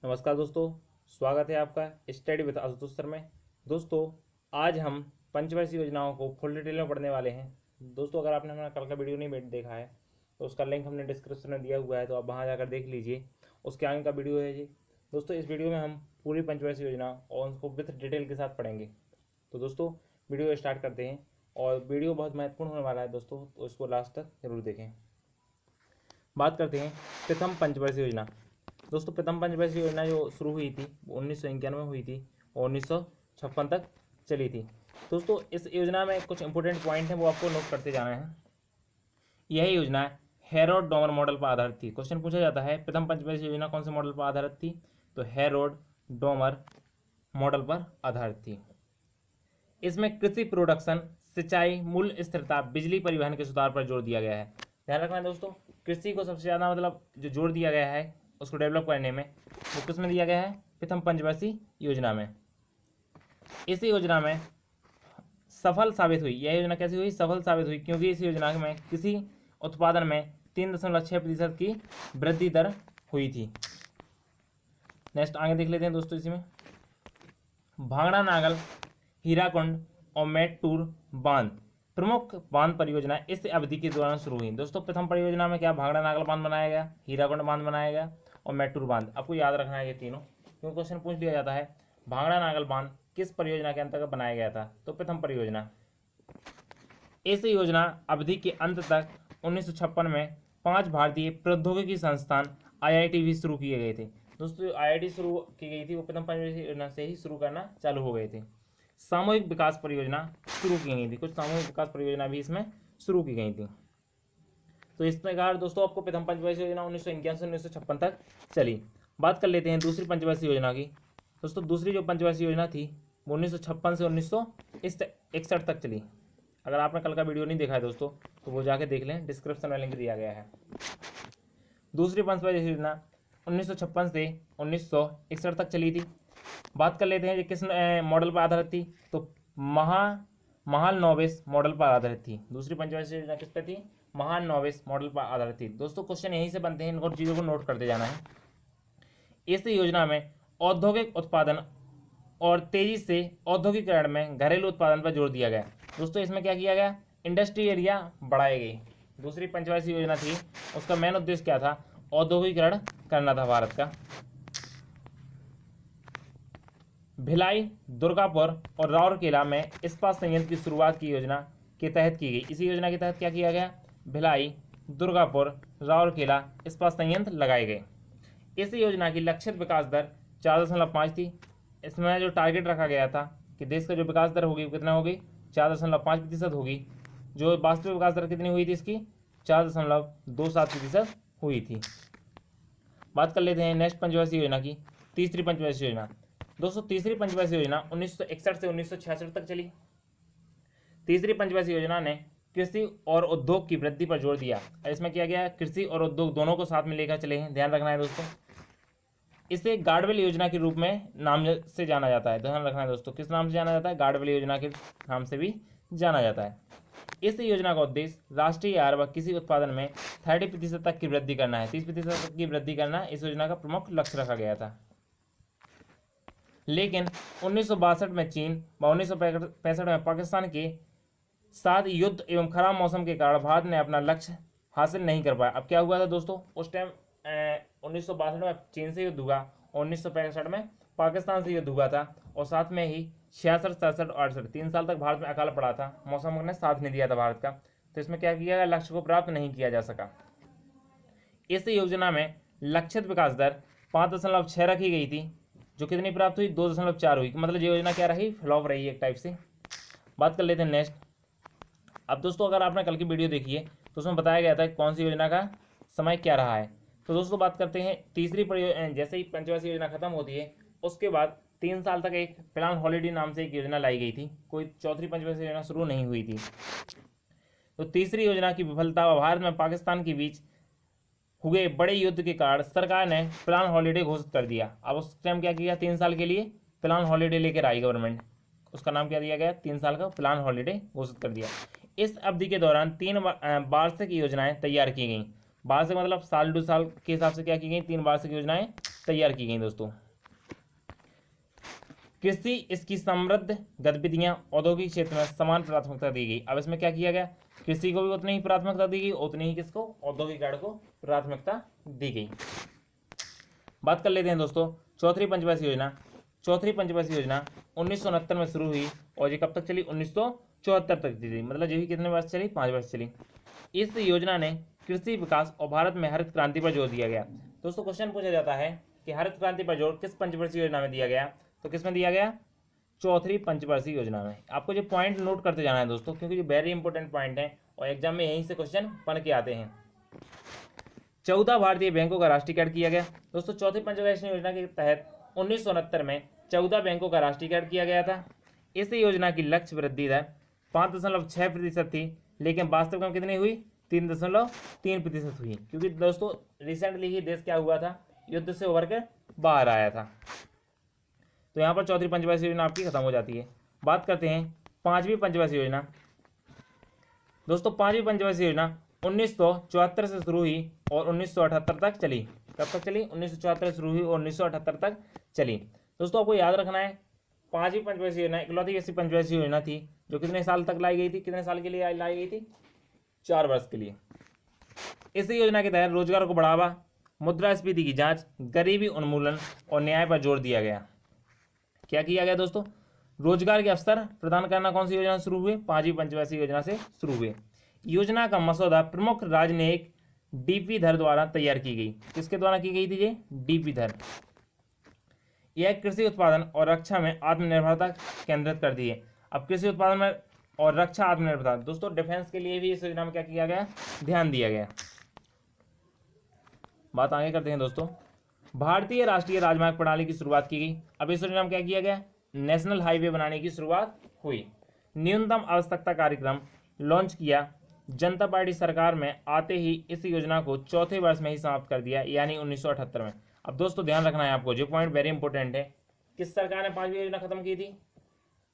नमस्कार दोस्तों, स्वागत है आपका स्टडी विद आशुतोष सर में। दोस्तों, आज हम पंचवर्षीय योजनाओं को फुल डिटेल में पढ़ने वाले हैं। दोस्तों, अगर आपने हमारा कल का वीडियो नहीं देखा है तो उसका लिंक हमने डिस्क्रिप्शन में दिया हुआ है, तो आप वहां जाकर देख लीजिए। उसके आगे का वीडियो है जी। दोस्तों, इस वीडियो में हम पूरी पंचवर्षीय योजना और उनको विद डिटेल के साथ पढ़ेंगे। तो दोस्तों, वीडियो स्टार्ट करते हैं और वीडियो बहुत महत्वपूर्ण होने वाला है दोस्तों, तो इसको लास्ट तक जरूर देखें। बात करते हैं प्रथम पंचवर्षीय योजना। दोस्तों, प्रथम पंचवर्षीय योजना जो शुरू हुई थी वो 1991 में हुई थी और 1956 तक चली थी। दोस्तों, इस योजना में कुछ इंपॉर्टेंट पॉइंट हैं, वो आपको नोट करते जाना है। यह योजना हेरोड डोमर मॉडल पर आधारित थी। क्वेश्चन पूछा जाता है प्रथम पंचवर्षीय योजना कौन से मॉडल पर आधारित थी, तो हेरोड डोमर मॉडल पर आधारित थी। इसमें कृषि प्रोडक्शन, सिंचाई, मूल्य स्थिरता, बिजली परिवहन के सुधार पर जोर दिया गया है। ध्यान रखना है दोस्तों, कृषि को सबसे ज़्यादा मतलब जो जोर दिया गया है उसको डेवलप करने में, वो किस में दिया गया है, प्रथम पंचवर्षीय योजना में। इस योजना में सफल साबित हुई, यह योजना कैसी हुई, सफल साबित हुई, क्योंकि इस योजना में कृषि उत्पादन में 3.6% की वृद्धि दर हुई थी। नेक्स्ट आगे देख लेते हैं दोस्तों। इसी में भांगड़ा नागल, हीराकुंड और मेट्टूर बांध प्रमुख बांध परियोजना इस अवधि के दौरान शुरू हुई। दोस्तों, प्रथम परियोजना में क्या भांगड़ा नागल बांध बनाया गया, हीराकुंड बांध बनाया गया और मेट्टूर बांध। आपको याद रखना है ये तीनों, क्योंकि क्वेश्चन पूछ लिया जाता है भांगड़ा नागल बांध किस परियोजना के अंतर्गत बनाया गया था, तो प्रथम परियोजना। इस योजना अवधि के अंत तक 1956 में 5 भारतीय प्रौद्योगिकी संस्थान IIT भी शुरू किए गए थे। दोस्तों, IIT शुरू की गई थी वो प्रथम पंचवर्षीय योजना से ही शुरू करना चालू हो गए थे। सामूहिक विकास परियोजना शुरू की गई थी, कुछ सामूहिक विकास परियोजना भी इसमें शुरू की गई थी। तो इस प्रकार दोस्तों आपको प्रथम पंचवर्षीय योजना 1951 से 1956 तक चली। बात कर लेते हैं दूसरी पंचवर्षीय योजना की। दोस्तों, दूसरी जो पंचवर्षीय योजना थी वो 1956 से 1961 तक चली। अगर आपने कल का वीडियो नहीं देखा है दोस्तों तो वो जाके देख लें, डिस्क्रिप्शन में लिंक दिया गया है। दूसरी पंचवर्षीय योजना 1956 से 1961 तक चली थी। बात कर लेते हैं ये किस मॉडल पर आधारित थी, तो महालनोबिस मॉडल पर आधारित थी। दूसरी पंचवर्षीय योजना किस पर थी, महालनोबिस मॉडल पर आधारित थी। दोस्तों, क्वेश्चन यहीं से बनते हैं, इनको चीज़ों को नोट करते जाना है। इस योजना में औद्योगिक उत्पादन और तेजी से औद्योगिकरण में घरेलू उत्पादन पर जोर दिया गया। दोस्तों, इसमें क्या किया गया, इंडस्ट्री एरिया बढ़ाए गए। दूसरी पंचवर्षीय योजना थी, उसका मेन उद्देश्य क्या था, औद्योगिकरण करना था भारत का। भिलाई, दुर्गापुर और राउरकेला में इस्पात संयंत्र की शुरुआत की योजना के तहत की गई। इसी योजना के तहत क्या किया गया, भिलाई, दुर्गापुर, राउरकेला इस्पात संयंत्र लगाए गए। इस योजना की लक्षित विकास दर 4.5 थी। इसमें जो टारगेट रखा गया था कि देश का जो विकास दर होगी कितना होगी, 4.5% होगी। जो वास्तविक विकास दर कितनी हुई थी इसकी, 4.27% हुई थी। बात कर लेते हैं नेक्स्ट पंचवर्षीय योजना की, तीसरी पंचवर्षीय योजना। दोस्तों, तीसरी पंचवर्षीय योजना 1961 से 1966 तक चली। तीसरी पंचवर्षीय योजना ने कृषि और उद्योग की वृद्धि पर जोर दिया। इसमें किया गया, कृषि और उद्योग दोनों को साथ में लेकर चले हैं, ध्यान रखना है दोस्तों। इसे गार्डवेल योजना के रूप में नाम से जाना जाता है। ध्यान रखना है दोस्तों, किस नाम से जाना जाता है, गार्डवेल योजना के नाम से भी जाना जाता है। इस योजना का उद्देश्य राष्ट्रीय आय व कृषि उत्पादन में 30% तक की वृद्धि करना है। 30% तक की वृद्धि करना इस योजना का प्रमुख लक्ष्य रखा गया था। लेकिन 1962 में चीन व 1965 में पाकिस्तान के साथ युद्ध एवं खराब मौसम के कारण भारत ने अपना लक्ष्य हासिल नहीं कर पाया। अब क्या हुआ था दोस्तों, उस टाइम 1962 में चीन से युद्ध हुआ और 1965 में पाकिस्तान से युद्ध हुआ था, और साथ में ही 66, 67 और 68 3 साल तक भारत में अकाल पड़ा था, मौसम ने साथ नहीं दिया था भारत का। तो इसमें क्या किया गया, लक्ष्य को प्राप्त नहीं किया जा सका। इस योजना में लक्षित विकास दर 5.6 रखी गई थी, जो कितनी प्राप्त हुई, 2.4 हुई। मतलब ये योजना क्या रही, फ्लॉप रही एक टाइप से। बात कर लेते हैं नेक्स्ट। अब दोस्तों, अगर आपने कल की वीडियो देखी है तो उसमें बताया गया था कौन सी योजना का समय क्या रहा है। तो दोस्तों, बात करते हैं तीसरी जैसे ही पंचवर्षीय योजना खत्म होती है उसके बाद 3 साल तक एक प्लान हॉलिडे नाम से एक योजना लाई गई थी। कोई चौथी पंचवर्षीय योजना शुरू नहीं हुई थी। तो तीसरी योजना की विफलता व भारत में पाकिस्तान के बीच हुए बड़े युद्ध के कारण सरकार ने प्लान हॉलिडे घोषित कर दिया। अब उस टाइम क्या किया, 3 साल के लिए प्लान हॉलिडे लेकर आई गवर्नमेंट। उसका नाम क्या दिया गया, 3 साल का प्लान हॉलिडे घोषित कर दिया। इस अवधि के दौरान 3 वार्षिक योजनाएं तैयार की गई। वार्षिक मतलब साल 2 साल के हिसाब से क्या की गई, 3 वार्षिक योजनाएं तैयार की गई दोस्तों। कृषि इसकी समृद्ध गतिविधियां औद्योगिक क्षेत्र में समान प्राथमिकता दी गई। अब इसमें क्या किया गया, कृषि को भी उतनी ही प्राथमिकता दी गई, उतनी ही किसको, औद्योगिक कार्य को प्राथमिकता दी गई। बात कर लेते हैं दोस्तों चौथी पंचवर्षीय योजना। चौथी पंचवर्षीय योजना 1969 में शुरू हुई और ये कब तक चली, 1974 तक चली, मतलब ये कितने वर्ष चली, 5 वर्ष चली। इस योजना ने कृषि विकास और भारत में हरित क्रांति पर जोर दिया गया। दोस्तों क्वेश्चन पूछा जाता है कि हरित क्रांति पर जोर किस पंचवर्षीय योजना में दिया गया, तो किस में दिया गया, चौथी पंचवर्षीय योजना में। आपको ये पॉइंट नोट करते जाना है दोस्तों, क्योंकि ये वेरी इंपॉर्टेंट पॉइंट है और एग्जाम में यहीं से क्वेश्चन बन के आते हैं। 14 भारतीय बैंकों का राष्ट्रीयकरण किया गया। दोस्तों चौथी पंचवर्षीय योजना के तहत 1969 में 14 बैंकों का राष्ट्रीयकरण किया गया था। इस योजना की लक्ष्य वृद्धि दर 5.6% थी, लेकिन वास्तव में कितनी हुई, 3.3% हुई, क्योंकि दोस्तों रिसेंटली ही देश क्या हुआ था, युद्ध से उभर कर बाहर आया था। तो यहाँ पर चौथी पंचवर्षीय योजना आपकी खत्म हो जाती है। बात करते हैं पांचवी पंचवर्षीय योजना। दोस्तों पांचवी पंचवर्षीय योजना 1974 से शुरू हुई और 1978 तक चली। कब तक चली, 1974 से शुरू हुई और 1978 तक चली। दोस्तों आपको याद रखना है, पांचवी पंचवर्षीय योजना इकलौती ऐसी पंचवर्षीय योजना थी जो कितने साल तक लाई गई थी, कितने साल के लिए लाई गई थी, 4 वर्ष के लिए। इस योजना के तहत रोजगार को बढ़ावा, मुद्रास्फीति की जांच, गरीबी उन्मूलन और न्याय पर जोर दिया गया। क्या किया गया दोस्तों, रोजगार के अवसर प्रदान करना कौन सी योजना शुरू हुए, पांचवी पंचवर्षीय योजना से शुरू हुए। योजना का मसौदा प्रमुख राजनयिक डीपी धर द्वारा तैयार की गई। किसके द्वारा की गई थी ये, डीपी धर। यह कृषि उत्पादन और रक्षा में आत्मनिर्भरता केंद्रित कर दी है। अब कृषि उत्पादन में और रक्षा आत्मनिर्भरता, दोस्तों डिफेंस के लिए भी इस योजना में क्या किया गया, ध्यान दिया गया। बात आगे करते हैं दोस्तों, भारतीय राष्ट्रीय राजमार्ग प्रणाली की शुरुआत की गई। अब इस योजना में क्या किया गया, नेशनल हाईवे बनाने की शुरुआत हुई। न्यूनतम आवश्यकता कार्यक्रम लॉन्च किया। जनता पार्टी सरकार में आते ही इस योजना को चौथे वर्ष में ही समाप्त कर दिया, यानी 1978 में। अब दोस्तों ध्यान रखना है आपको, जो पॉइंट वेरी इंपॉर्टेंट है, किस सरकार ने पांचवी योजना खत्म की थी,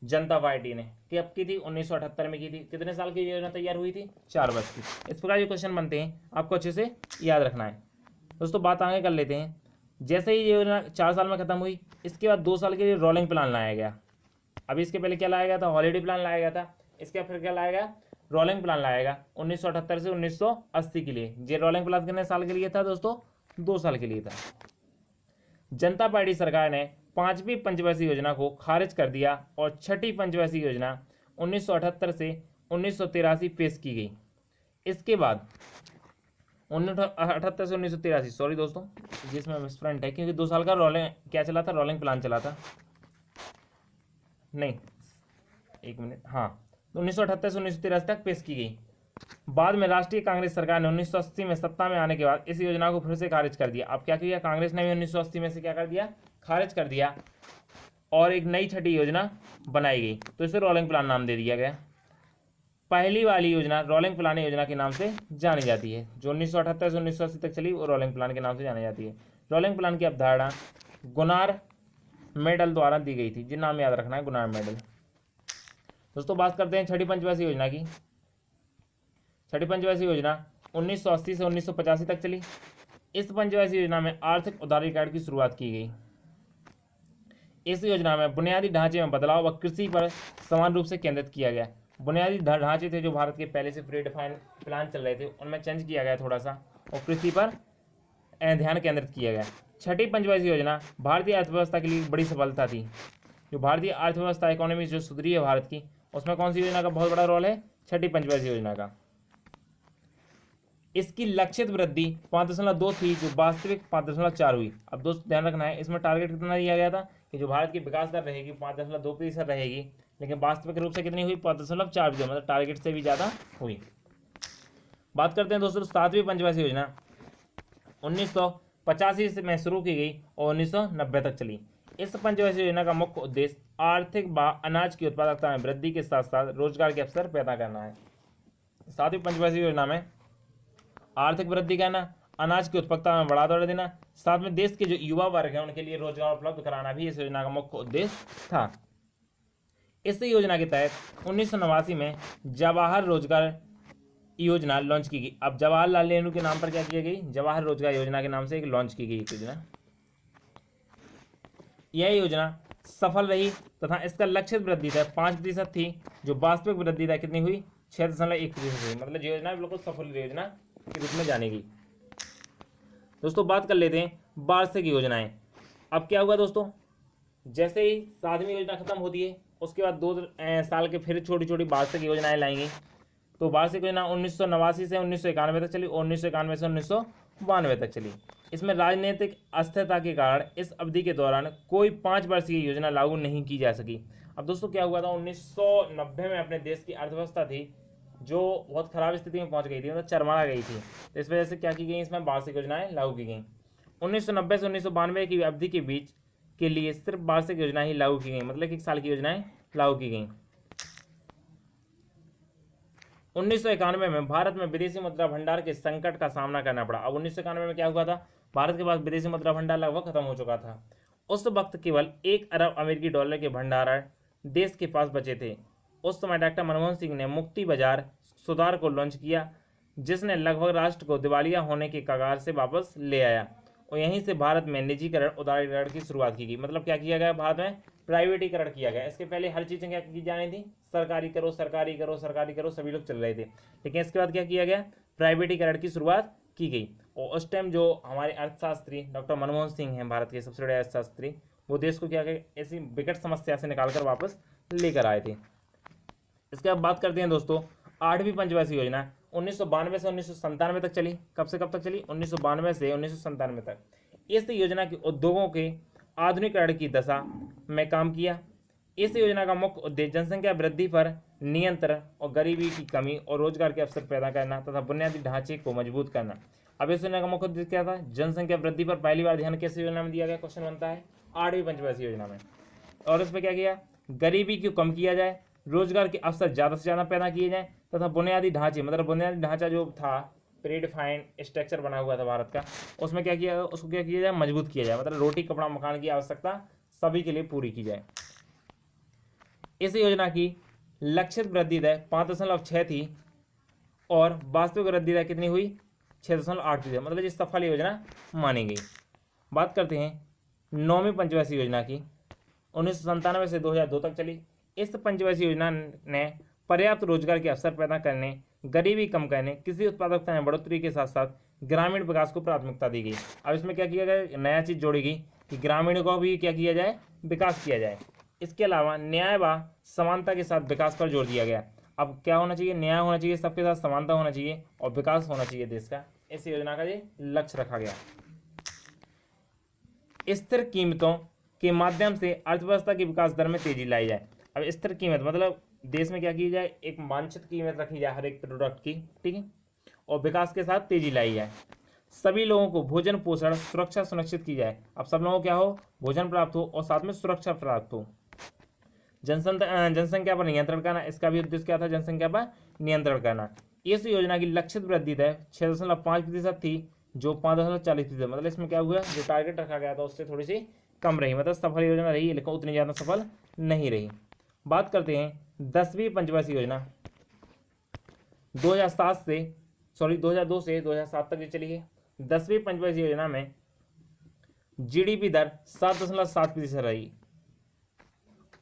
जनता पार्टी ने। कब की थी, 1978 में की थी। कितने साल की योजना तैयार हुई थी, 4 वर्ष की। इस प्रकार जो क्वेश्चन बनते हैं आपको अच्छे से याद रखना है दोस्तों। बात आगे कर लेते हैं, जैसे ही योजना 4 साल में खत्म हुई, इसके बाद 2 साल के लिए रोलिंग प्लान लाया गया। अभी इसके पहले क्या लाया गया था, हॉलीडे प्लान लाया गया था, इसके फिर क्या लाया गया, रोलिंग प्लान लाएगा 1978 से 1980 के लिए। ये रोलिंग प्लान कितने साल के लिए था दोस्तों, 2 साल के लिए था। जनता पार्टी सरकार ने पांचवी पंचवर्षीय योजना को खारिज कर दिया और छठी पंचवर्षीय योजना 1978 से 1983 पेश की गई। इसके बाद 1978 से 1983, सॉरी दोस्तों जिसमें मिसप्रिंट है, क्योंकि 2 साल का रोलिंग क्या चला था, रोलिंग प्लान चला था, नहीं 1 मिनट, हाँ 1978 से 1983 तक पेश की गई। बाद में राष्ट्रीय कांग्रेस सरकार ने 1980 में सत्ता में आने के बाद इस योजना को फिर से खारिज कर दिया। अब क्या किया, कांग्रेस ने भी 1980 में से क्या कर दिया, खारिज कर दिया और एक नई छठी योजना बनाई गई, तो इसे रोलिंग प्लान नाम दे दिया गया। पहली वाली योजना रोलिंग प्लान योजना के नाम से जानी जाती है, जो 1978 से 1980 तक चली, वो रोलिंग प्लान के नाम से जानी जाती है। रोलिंग प्लान की अवधारणा गुनार मेडल द्वारा दी गई थी, जिन नाम याद रखना है, गुनार मेडल। दोस्तों बात करते हैं छठी पंचवर्षीय योजना की। छठी पंचवर्षीय योजना 1980 से 1985 तक चली। इस पंचवर्षीय योजना में आर्थिक उदारीकरण की शुरुआत की गई। इस योजना में बुनियादी ढांचे में बदलाव व कृषि पर समान रूप से केंद्रित किया गया। बुनियादी ढांचे थे जो भारत के पहले से प्री डिफाइंड प्लान चल रहे थे, उनमें चेंज किया गया थोड़ा सा, और कृषि पर ध्यान केंद्रित किया गया। छठी पंचवर्षीय योजना भारतीय अर्थव्यवस्था के लिए बड़ी सफलता थी। जो भारतीय अर्थव्यवस्था इकोनॉमी जो सुधरी है भारत की, उसमें कौन सी योजना का बहुत बड़ा रोल है, छठी पंचवर्षीय योजना का। इसकी लक्षित वृद्धि 5.2 थी, जो वास्तविक 5.4 हुई। अब दोस्त ध्यान रखना है, इसमें टारगेट कितना दिया गया था कि जो भारत की विकास दर रहेगी 5.2% रहेगी, लेकिन वास्तविक रूप से कितनी हुई, 5.4, मतलब टारगेट से भी ज़्यादा हुई। बात करते हैं दोस्तों सातवीं पंचवर्षीय योजना 1985 में शुरू की गई और 1990 तक चली। इस पंचवर्षीय योजना का मुख्य उद्देश्य आर्थिक व अनाज की उत्पादकता में वृद्धि के साथ साथ रोजगार के अवसर पैदा करना है। सातवीं पंचवर्षीय योजना में आर्थिक वृद्धि करना, अनाज की उत्पादकता में बढ़ावा देना, साथ में देश के जो युवा वर्ग है उनके लिए रोजगार उपलब्ध कराना भी इस योजना का मुख्य उद्देश्य था। इस योजना के तहत 1989 में जवाहर रोजगार योजना लॉन्च की गई। अब जवाहरलाल नेहरू के नाम पर क्या की गई, जवाहर रोजगार योजना के नाम से एक लॉन्च की गई योजना। यह योजना सफल रही तथा इसका लक्षित वृद्धि दर 5% थी, जो वास्तविक वृद्धि दर कितनी हुई 6.1% हुई। मतलब ये योजना बिल्कुल सफल योजना के रूप में जानेगी। दोस्तों बात कर लेते हैं वार्षिक योजनाएं। अब क्या हुआ दोस्तों, जैसे ही 7वीं योजना खत्म होती है उसके बाद 2 साल के फिर छोटी छोटी वार्षिक योजनाएं लाएंगी। तो वार्षिक योजना 1989 से 1991 तक चली और 1991 से 1992 तक चली। इसमें राजनीतिक अस्थिरता के कारण इस अवधि के दौरान कोई 5 वर्षीय योजना लागू नहीं की जा सकी। अब दोस्तों क्या हुआ था, 1990 में अपने देश की अर्थव्यवस्था थी जो बहुत खराब स्थिति में पहुंच गई थी, मतलब चरमरा गई थी। तो इस वजह से क्या की गई, इसमें वार्षिक योजनाएं लागू की गई। 1990 से 1992 की अवधि के बीच के लिए सिर्फ वार्षिक योजना ही लागू की गई, मतलब 1 साल की योजनाएं लागू की गई। 1991 में भारत में विदेशी मुद्रा भंडार के संकट का सामना करना पड़ा। अब 1991 में क्या हुआ था, भारत के पास विदेशी मुद्रा भंडार लगभग खत्म हो चुका था। उस वक्त केवल 1 अरब अमेरिकी डॉलर के भंडारण देश के पास बचे थे। उस समय डॉक्टर मनमोहन सिंह ने मुक्ति बाजार सुधार को लॉन्च किया, जिसने लगभग राष्ट्र को दिवालिया होने के कगार से वापस ले आया और यहीं से भारत में निजीकरण उदारीकरण की शुरुआत की गई। मतलब क्या किया गया, भारत में प्राइवेटीकरण किया गया। इसके पहले हर चीज़ें क्या की जा रही थी, सरकारी करो सरकारी करो सरकारी करो, सभी लोग चल रहे थे। लेकिन इसके बाद क्या किया गया, प्राइवेटीकरण की शुरुआत की गई। और उस टाइम जो हमारे अर्थशास्त्री डॉक्टर मनमोहन सिंह हैं, भारत के सबसे बड़े अर्थशास्त्री, वो देश को क्या ऐसी विकट समस्या से निकालकर वापस लेकर आए थे। इसके बाद बात करते हैं दोस्तों 8वीं पंचवर्षीय योजना 1992 से 1997 तक चली। कब से कब तक चली, 1992 से 1997 तक। इस योजना के उद्योगों के आधुनिकीकरण की दशा में काम किया। इस योजना का मुख्य उद्देश्य जनसंख्या वृद्धि पर नियंत्रण और गरीबी की कमी और रोजगार के अवसर पैदा करना तथा बुनियादी ढांचे को मजबूत करना। अब इस योजना का मुख्य उद्देश्य क्या था, जनसंख्या वृद्धि पर पहली बार ध्यान किस योजना में दिया गया, क्वेश्चन बनता है 8वीं पंचवर्षीय योजना में। और इसमें क्या किया, गरीबी को कम किया जाए, रोजगार के अवसर ज़्यादा से ज़्यादा पैदा किए जाएं तथा बुनियादी ढांचे, मतलब बुनियादी ढांचा जो था प्रीडिफाइंड स्ट्रक्चर बना हुआ था भारत का, उसमें क्या किया, उसको क्या किया जाए, मजबूत किया जाए। मतलब रोटी कपड़ा मकान की आवश्यकता सभी के लिए पूरी की जाए। इस योजना की लक्षित वृद्धि दर 5.6 थी और वास्तविक वृद्धि दर कितनी हुई 6.8%। मतलब ये सफल योजना मानी गई। बात करते हैं 9वीं पंचवर्षीय योजना की, 1997 से 2002 तक चली। इस पंचवर्षीय योजना ने पर्याप्त रोजगार के अवसर पैदा करने, गरीबी कम करने, कृषि उत्पादकता में बढ़ोतरी के साथ साथ ग्रामीण विकास को प्राथमिकता दी गई। अब इसमें क्या किया गया, नया चीज जोड़ी गई कि ग्रामीण को भी क्या किया जाए, विकास किया जाए। इसके अलावा न्याय व समानता के साथ विकास पर जोर दिया गया। अब क्या होना चाहिए, न्याय होना चाहिए, सबके साथ समानता होना चाहिए और विकास होना चाहिए देश का। इस योजना का ये लक्ष्य रखा गया। स्थिर कीमतों के माध्यम से अर्थव्यवस्था की विकास दर में तेजी लाई जाए। अब स्थिर कीमत मतलब देश में क्या की जाए, एक वांछित कीमत रखी जाए हर एक प्रोडक्ट की, ठीक है, और विकास के साथ तेजी लाई जाए। सभी लोगों को भोजन पोषण सुरक्षा सुनिश्चित की जाए। अब सब लोगों को क्या हो, भोजन प्राप्त हो और साथ में सुरक्षा प्राप्त हो। जनसंख्या पर नियंत्रण करना, इसका भी उद्देश्य क्या था, जनसंख्या पर नियंत्रण करना। इस योजना की लक्षित वृद्धि दर 6.5% थी, जो 5.40%। मतलब इसमें क्या हुआ, जो टारगेट रखा गया था उससे थोड़ी सी कम रही। मतलब सफल योजना रही लेकिन उतनी ज़्यादा सफल नहीं रही। बात करते हैं 10वीं पंचवर्षीय योजना 2002 से 2007 तक चली है। 10वीं पंचवर्षीय योजना में जीडीपी दर 7.7% रही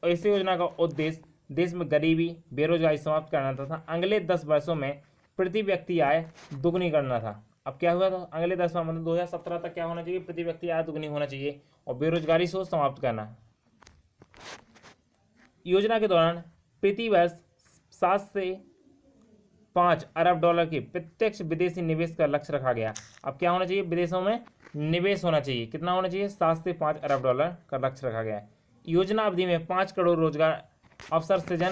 और इस योजना का उद्देश्य देश में गरीबी बेरोजगारी समाप्त करना तथा अगले 10 वर्षों में प्रति व्यक्ति आय दुगनी करना था। अब क्या हुआ था, अगले 10 वर्ष मतलब 2017 तक क्या होना चाहिए, प्रति व्यक्ति आय दुगनी होना चाहिए और बेरोजगारी से समाप्त करना। योजना के दौरान प्रति वर्ष 7 से 5 अरब डॉलर के प्रत्यक्ष विदेशी निवेश का लक्ष्य रखा गया। अब क्या होना चाहिए, विदेशों में निवेश होना चाहिए। कितना होना चाहिए, 7 से 5 अरब डॉलर का लक्ष्य रखा गया है। योजना अवधि में 5 करोड़ रोजगार अवसर सृजन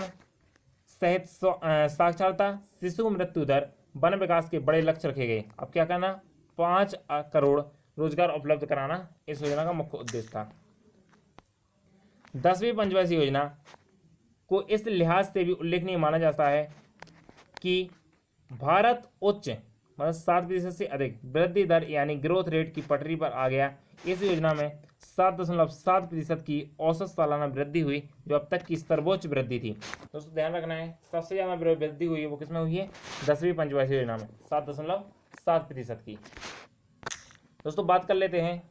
सहित साक्षरता, शिशु मृत्यु दर, वन विकास के बड़े लक्ष्य रखे गए। अब क्या करना, 5 करोड़ रोजगार उपलब्ध कराना इस योजना का मुख्य उद्देश्य था। 10वीं पंचवर्षीय योजना को इस लिहाज से भी उल्लेखनीय माना जाता है कि भारत उच्च मतलब 7% से अधिक वृद्धि दर यानी ग्रोथ रेट की पटरी पर आ गया। इस योजना में 7.7% की औसत सालाना वृद्धि हुई, जो अब तक की सर्वोच्च वृद्धि थी। दोस्तों ध्यान रखना है, सबसे ज्यादा वृद्धि हुई है वो किसमें हुई है, 10वीं पंचवर्षीय योजना में 7.7% की। दोस्तों बात कर लेते हैं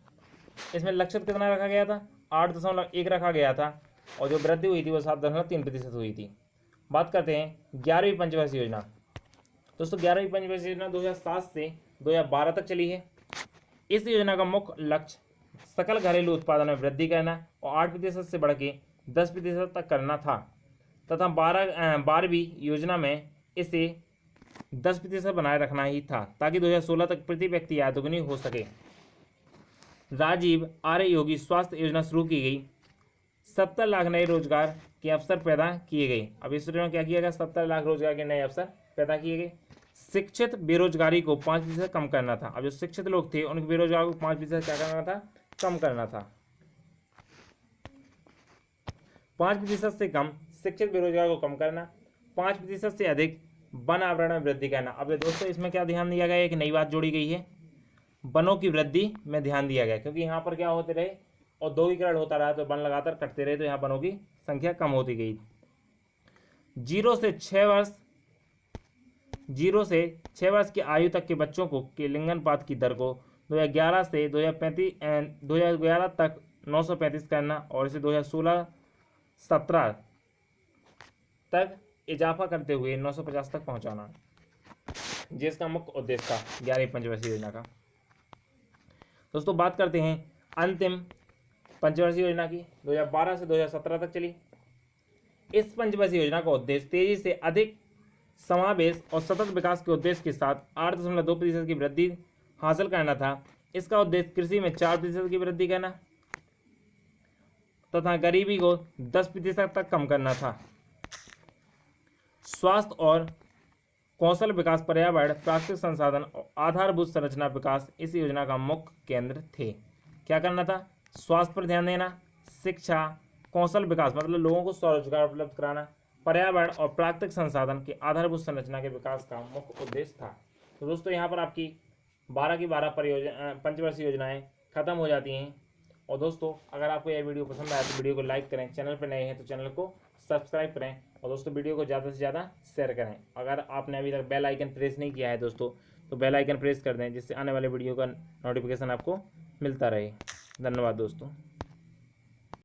इसमें लक्ष्य कितना रखा गया था, 8.1 रखा गया था और जो वृद्धि हुई थी वो 7.3% हुई थी। बात करते हैं 11वीं पंचवर्षीय योजना। दोस्तों 11वीं पंचवर्षीय योजना 2007 से 2012 तक चली है। इस योजना का मुख्य लक्ष्य सकल घरेलू उत्पादन में वृद्धि करना और 8% से बढ़ के 10% तक करना था तथा 12वीं योजना में इसे 10% बनाए रखना ही था ताकि 2016 तक प्रति व्यक्ति आय दोगुनी हो सके। राजीव आर्य योगी स्वास्थ्य योजना शुरू की गई। 70 लाख नए रोजगार के अवसर पैदा किए गए। अब इस योजना में क्या किया गया? 70 लाख रोजगार के नए अवसर पैदा किए गए। शिक्षित बेरोजगारी को 5% कम करना था। अब जो शिक्षित लोग थे उनके बेरोजगार को 5% क्या करना था? कम करना था। 5% से कम शिक्षित बेरोजगार को कम करना, 5% से अधिक वन आवरण में वृद्धि करना। अब दोस्तों इसमें क्या ध्यान दिया गया है? एक नई बात जोड़ी गई है, वनों की वृद्धि में ध्यान दिया गया, क्योंकि यहाँ पर क्या होते रहे, औद्योगिकरण होता रहा तो वन लगातार कटते रहे तो यहाँ वनों की संख्या कम होती गई। 0 से 6 वर्ष की आयु तक के बच्चों को के लिंगानुपात की दर को 2011 से 2011 तक 935 करना और इसे 2016-17 तक इजाफा करते हुए 950 तक पहुंचाना, जिसका मुख्य उद्देश्य था 11वीं पंचवर्षीय योजना का। दोस्तों बात करते हैं अंतिम पंचवर्षीय योजना की, 2012 से 2017 तक चली। इस पंचवर्षीय योजना का उद्देश्य तेजी से अधिक समावेश और सतत विकास के उद्देश्य के साथ 8.2% की वृद्धि हासिल करना था। इसका उद्देश्य कृषि में 4% की वृद्धि करना तथा गरीबी को 10% तक कम करना था। स्वास्थ्य और कौशल विकास, पर्यावरण, प्राकृतिक संसाधन और आधारभूत संरचना विकास इस योजना का मुख्य केंद्र थे। क्या करना था? स्वास्थ्य पर ध्यान देना, शिक्षा, कौशल विकास मतलब लोगों को स्वरोजगार उपलब्ध कराना, पर्यावरण और प्राकृतिक संसाधन के आधारभूत संरचना के विकास का मुख्य उद्देश्य था। तो दोस्तों यहाँ पर आपकी 12 की 12 पंचवर्षीय योजनाएं खत्म हो जाती हैं। और दोस्तों अगर आपको यह वीडियो पसंद आया तो वीडियो को लाइक करें, चैनल पर नए हैं तो चैनल को सब्सक्राइब करें और दोस्तों वीडियो को ज़्यादा से ज़्यादा शेयर करें। अगर आपने अभी तक बेल आइकन प्रेस नहीं किया है दोस्तों तो बेल आइकन प्रेस कर दें, जिससे आने वाले वीडियो का नोटिफिकेशन आपको मिलता रहे। धन्यवाद दोस्तों।